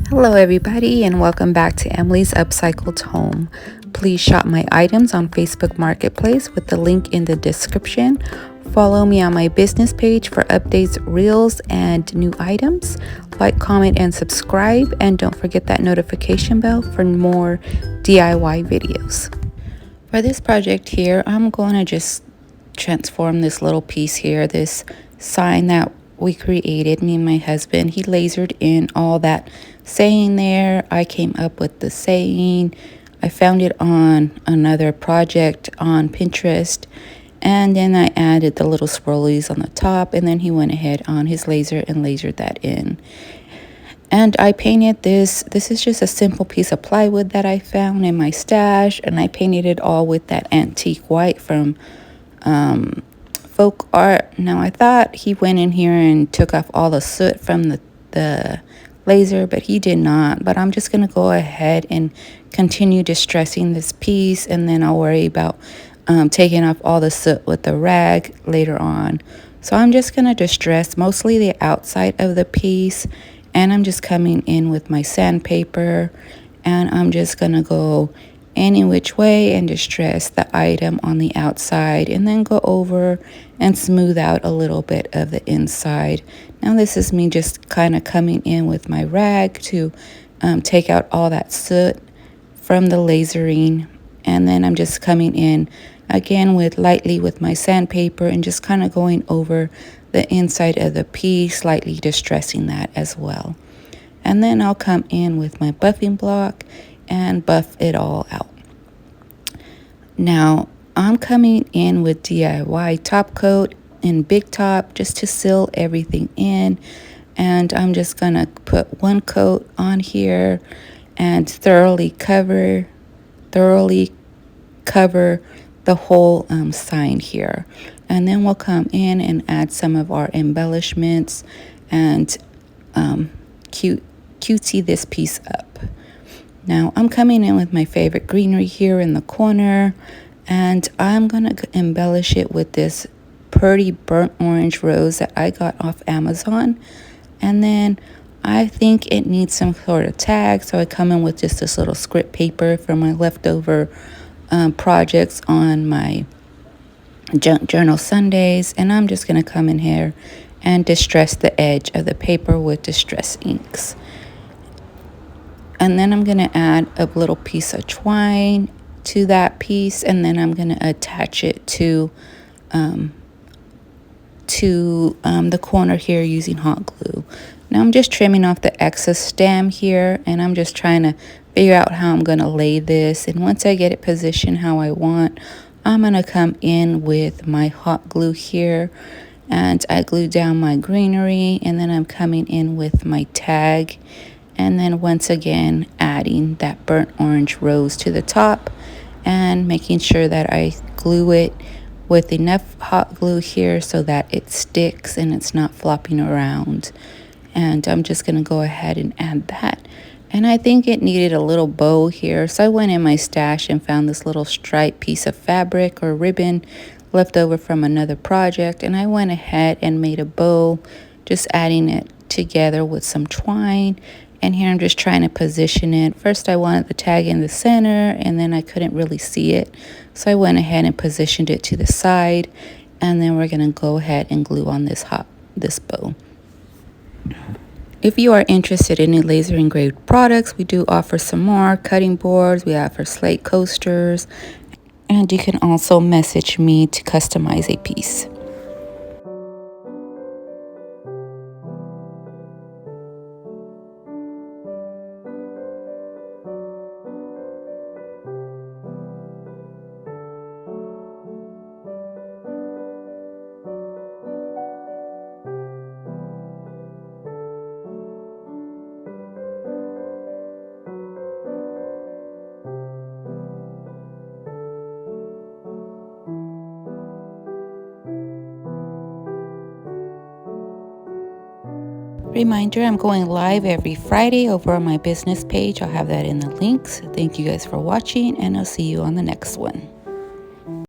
Hello everybody and welcome back to Emily's Upcycled Home. Please shop my items on Facebook Marketplace with the link in the description. Follow me on my business page for updates, reels, and new items. Like, comment, and subscribe, and don't forget that notification bell for more DIY videos. For this project here, I'm going to just transform this little piece here, this sign that we created, me and my husband. He lasered in all that saying there. I came up with the saying. I found it on another project on Pinterest, and then I added the little swirlies on the top, and then he went ahead on his laser and lasered that in. And I painted this. This is just a simple piece of plywood that I found in my stash, and I painted it all with that antique white from Folk Art. Now I thought he went in here and took off all the soot from the laser, but he did not. But I'm just going to go ahead and continue distressing this piece, and then I'll worry about taking off all the soot with the rag later on. So I'm just going to distress mostly the outside of the piece, and I'm just coming in with my sandpaper, and I'm just going to go any which way and distress the item on the outside, and then go over and smooth out a little bit of the inside. Now this is me just kind of coming in with my rag to take out all that soot from the lasering, and then I'm just coming in again with lightly with my sandpaper and just kind of going over the inside of the piece, lightly distressing that as well. And then I'll come in with my buffing block and buff it all out. Now I'm coming in with DIY top coat in Big Top just to seal everything in, and I'm just gonna put one coat on here and thoroughly cover the whole sign here. And then we'll come in and add some of our embellishments and cutesy this piece up. Now I'm coming in with my favorite greenery here in the corner, and I'm gonna embellish it with this pretty burnt orange rose that I got off Amazon. And then I think it needs some sort of tag, so I come in with just this little script paper from my leftover projects on my junk journal Sundays, and I'm just going to come in here and distress the edge of the paper with distress inks. And then I'm going to add a little piece of twine to that piece, and then I'm going to attach it to the corner here using hot glue. Now I'm just trimming off the excess stem here, and I'm just trying to figure out how I'm going to lay this. And once I get it positioned how I want, I'm going to come in with my hot glue here, and I glue down my greenery, and then I'm coming in with my tag, and then once again adding that burnt orange rose to the top and making sure that I glue it with enough hot glue here so that it sticks and it's not flopping around. And I'm just going to go ahead and add that. And I think it needed a little bow here, so I went in my stash and found this little striped piece of fabric or ribbon left over from another project, and I went ahead and made a bow, just adding it together with some twine. And here I'm just trying to position it. First I wanted the tag in the center, and then I couldn't really see it, so I went ahead and positioned it to the side, and then we're going to go ahead and glue on this bow. If you are interested in any laser engraved products, we do offer some more cutting boards. We offer slate coasters, and you can also message me to customize a piece. Reminder, I'm going live every Friday over on my business page. I'll have that in the links. Thank you guys for watching, and I'll see you on the next one.